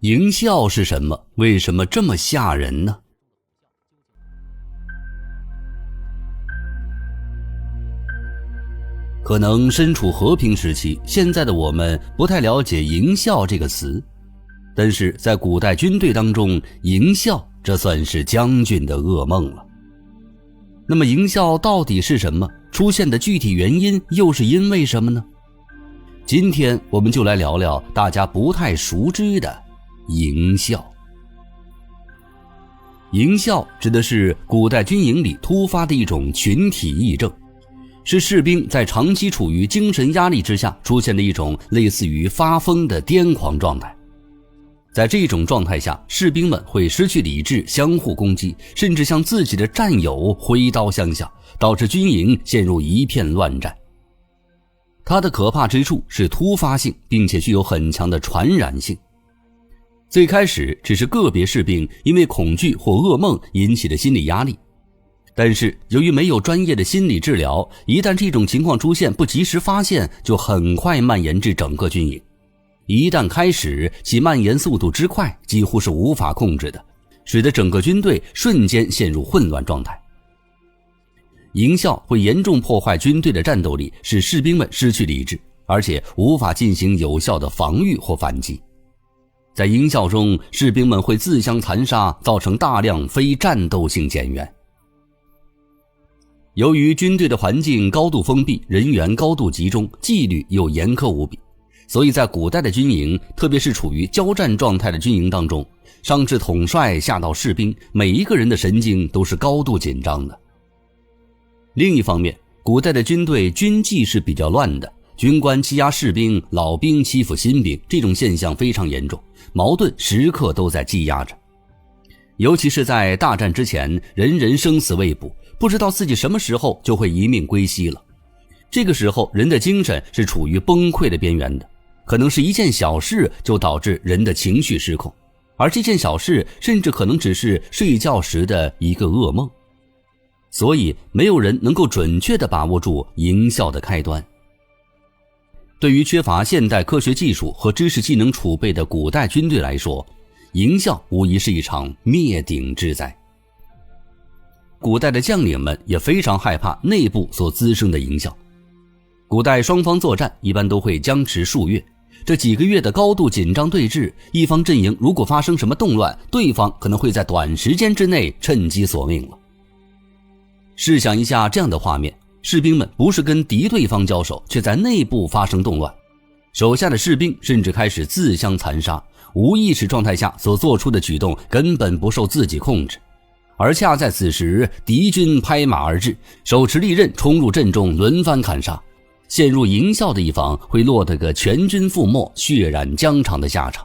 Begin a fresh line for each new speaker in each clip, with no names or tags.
营校是什么？为什么这么吓人呢？可能身处和平时期，现在的我们不太了解营校这个词，但是在古代军队当中，营校这算是将军的噩梦了。那么营校到底是什么？出现的具体原因又是因为什么呢？今天我们就来聊聊大家不太熟知的营校。营校指的是古代军营里突发的一种群体疫症，是士兵在长期处于精神压力之下出现的一种类似于发疯的癫狂状态。在这种状态下，士兵们会失去理智，相互攻击，甚至向自己的战友挥刀相向，导致军营陷入一片乱战。它的可怕之处是突发性，并且具有很强的传染性。最开始只是个别士兵因为恐惧或噩梦引起的心理压力，但是由于没有专业的心理治疗，一旦这种情况出现不及时发现，就很快蔓延至整个军营。一旦开始，其蔓延速度之快几乎是无法控制的，使得整个军队瞬间陷入混乱状态。营校会严重破坏军队的战斗力，使士兵们失去理智，而且无法进行有效的防御或反击。在营校中，士兵们会自相残杀，造成大量非战斗性减员。由于军队的环境高度封闭，人员高度集中，纪律又严苛无比，所以在古代的军营，特别是处于交战状态的军营当中，上至统帅下到士兵，每一个人的神经都是高度紧张的。另一方面，古代的军队军纪是比较乱的，军官欺压士兵，老兵欺负新兵，这种现象非常严重，矛盾时刻都在积压着。尤其是在大战之前，人人生死未卜，不知道自己什么时候就会一命归西了。这个时候，人的精神是处于崩溃的边缘的，可能是一件小事就导致人的情绪失控，而这件小事甚至可能只是睡觉时的一个噩梦。所以没有人能够准确地把握住营校的开端。对于缺乏现代科学技术和知识技能储备的古代军队来说，营校无疑是一场灭顶之灾。古代的将领们也非常害怕内部所滋生的营校。古代双方作战一般都会僵持数月，这几个月的高度紧张对峙，一方阵营如果发生什么动乱，对方可能会在短时间之内趁机索命了。试想一下这样的画面，士兵们不是跟敌对方交手，却在内部发生动乱，手下的士兵甚至开始自相残杀，无意识状态下所做出的举动根本不受自己控制。而恰在此时，敌军拍马而至，手持利刃冲入阵中，轮番砍杀，陷入营校的一方会落得个全军覆没、血染疆场的下场。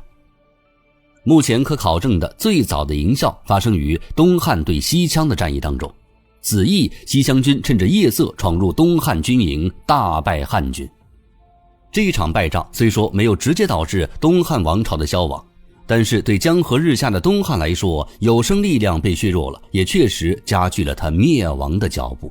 目前可考证的最早的营校发生于东汉对西羌的战役当中，此役西羌军趁着夜色闯入东汉军营，大败汉军。这一场败仗虽说没有直接导致东汉王朝的消亡，但是对江河日下的东汉来说，有生力量被削弱了，也确实加剧了他灭亡的脚步。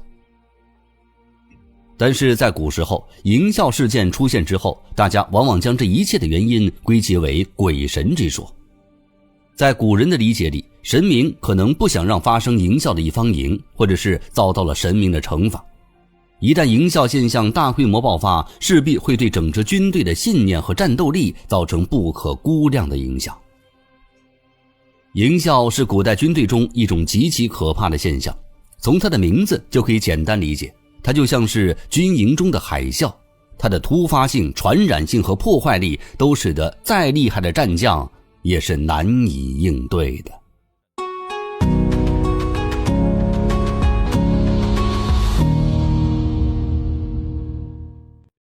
但是在古时候，营校事件出现之后，大家往往将这一切的原因归结为鬼神之说。在古人的理解里，神明可能不想让发生营校的一方赢，或者是遭到了神明的惩罚。一旦营校现象大规模爆发，势必会对整支军队的信念和战斗力造成不可估量的影响。营校是古代军队中一种极其可怕的现象，从它的名字就可以简单理解，它就像是军营中的海啸，它的突发性、传染性和破坏力都使得再厉害的战将也是难以应对的。